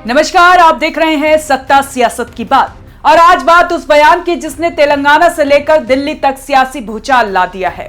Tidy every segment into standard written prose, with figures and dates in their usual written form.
नमस्कार, आप देख रहे हैं सत्ता सियासत की बात। और आज बात उस बयान की जिसने तेलंगाना से लेकर दिल्ली तक सियासी भूचाल ला दिया है।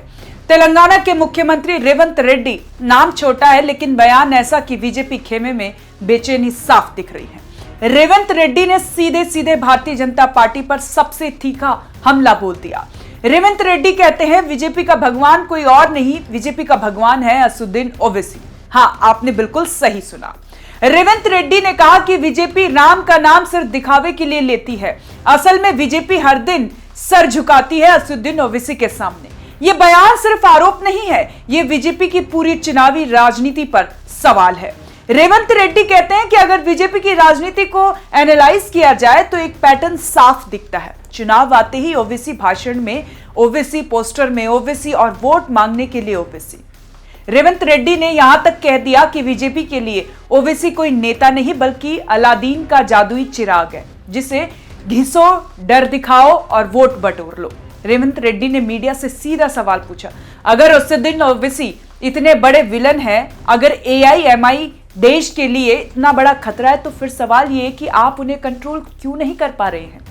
तेलंगाना के मुख्यमंत्री रेवंत रेड्डी, नाम छोटा है लेकिन बयान ऐसा कि बीजेपी खेमे में बेचैनी साफ दिख रही है। रेवंत रेड्डी ने सीधे सीधे भारतीय जनता पार्टी पर सबसे तीखा हमला बोल दिया। रेवंत रेड्डी कहते हैं बीजेपी का भगवान कोई और नहीं, बीजेपी का भगवान है असदुद्दीन ओवैसी। हाँ, आपने बिल्कुल सही सुना। रेवंत रेड्डी ने कहा कि बीजेपी राम का नाम सिर्फ दिखावे के लिए लेती है, असल में बीजेपी हर दिन सर झुकाती है असदुद्दीन ओवैसी के सामने। यह बयान सिर्फ आरोप नहीं है, यह बीजेपी की पूरी चुनावी राजनीति पर सवाल है। रेवंत रेड्डी कहते हैं कि अगर बीजेपी की राजनीति को एनालाइज किया जाए तो एक पैटर्न साफ दिखता है। चुनाव आते ही ओवैसी भाषण में ओवैसी, पोस्टर में ओवैसी और वोट मांगने के लिए ओवैसी। रेवंत रेड्डी ने यहां तक कह दिया कि बीजेपी के लिए ओवैसी कोई नेता नहीं बल्कि अलादीन का जादुई चिराग है, जिसे घिसो, डर दिखाओ और वोट बटोर लो। रेवंत रेड्डी ने मीडिया से सीधा सवाल पूछा, अगर असदुद्दीन ओवैसी इतने बड़े विलन हैं, अगर एआईएमआई देश के लिए इतना बड़ा खतरा है, तो फिर सवाल ये कि आप उन्हें कंट्रोल क्यों नहीं कर पा रहे हैं।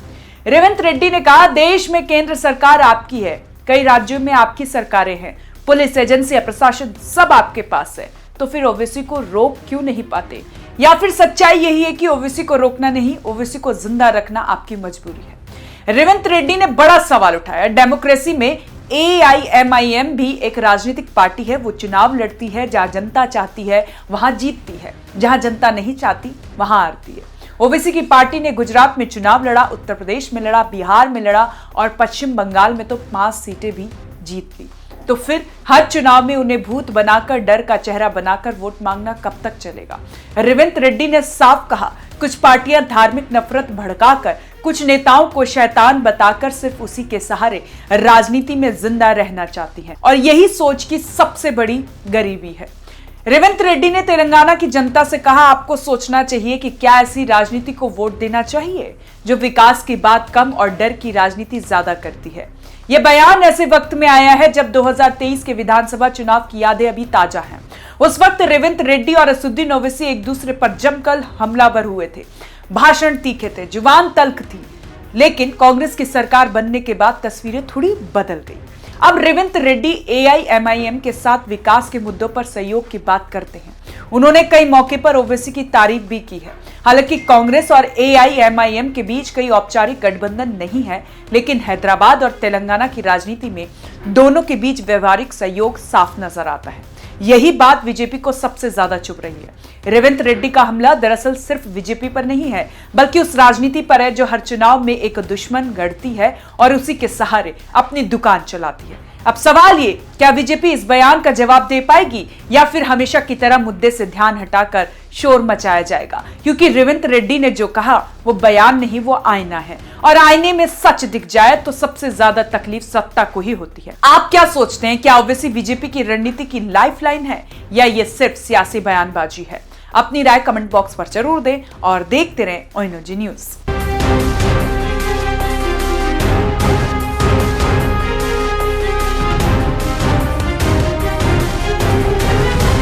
रेवंत रेड्डी ने कहा, देश में केंद्र सरकार आपकी है, कई राज्यों में आपकी सरकारें हैं, पुलिस, एजेंसी, प्रशासन सब आपके पास है, तो फिर ओवैसी को रोक क्यों नहीं पाते? या फिर सच्चाई यही है कि ओवैसी को रोकना नहीं, ओवैसी को जिंदा रखना आपकी मजबूरी है? रेवंत रेड्डी ने बड़ा सवाल उठाया। डेमोक्रेसी में एआईएमआईएम भी एक राजनीतिक पार्टी है। वो चुनाव लड़ती है, जहां जनता चाहती है वहां जीतती है, जहां जनता नहीं चाहती वहां हारती है। ओवैसी की पार्टी ने गुजरात में चुनाव लड़ा, उत्तर प्रदेश में लड़ा, बिहार में लड़ा और पश्चिम बंगाल में तो 5 सीटें भी जीत ली। तो फिर हर चुनाव में उन्हें भूत बनाकर, डर का चेहरा बनाकर वोट मांगना कब तक चलेगा? रेवंत रेड्डी ने साफ कहा, कुछ पार्टियां धार्मिक नफरत भड़काकर, कुछ नेताओं को शैतान बताकर सिर्फ उसी के सहारे राजनीति में जिंदा रहना चाहती हैं, और यही सोच की सबसे बड़ी गरीबी है। रेवंत रेड्डी ने तेलंगाना की जनता से कहा, आपको सोचना चाहिए कि क्या ऐसी राजनीति को वोट देना चाहिए जो विकास की बात कम और डर की राजनीति ज्यादा करती है। यह बयान ऐसे वक्त में आया है जब 2023 के विधानसभा चुनाव की यादें अभी ताजा हैं। उस वक्त रेवंत रेड्डी और असदुद्दीन ओवैसी एक दूसरे पर जमकर हमलावर हुए थे, भाषण तीखे थे, जुबान तल्ख थी। लेकिन कांग्रेस की सरकार बनने के बाद तस्वीरें थोड़ी बदल गई। अब रेवंत रेड्डी एआईएमआईएम के साथ विकास के मुद्दों पर सहयोग की बात करते हैं। उन्होंने कई मौके पर ओवैसी की तारीफ भी की है। हालांकि कांग्रेस और एआईएमआईएम के बीच कोई औपचारिक गठबंधन नहीं है, लेकिन हैदराबाद और तेलंगाना की राजनीति में दोनों के बीच व्यवहारिक सहयोग साफ नजर आता है। यही बात बीजेपी को सबसे ज्यादा चुभ रही है। रेवंत रेड्डी का हमला दरअसल सिर्फ बीजेपी पर नहीं है, बल्कि उस राजनीति पर है जो हर चुनाव में एक दुश्मन गढ़ती है और उसी के सहारे अपनी दुकान चलाती है। अब सवाल ये, क्या बीजेपी इस बयान का जवाब दे पाएगी या फिर हमेशा की तरह मुद्दे से ध्यान हटाकर शोर मचाया जाएगा? क्योंकि रेवंत रेड्डी ने जो कहा वो बयान नहीं, वो आईना है, और आईने में सच दिख जाए तो सबसे ज्यादा तकलीफ सत्ता को ही होती है। आप क्या सोचते हैं, क्या ओवैसी बीजेपी की रणनीति की लाइफलाइन है या ये सिर्फ सियासी बयानबाजी है? अपनी राय कमेंट बॉक्स पर जरूर दें और देखते रहें ओएनओजी न्यूज।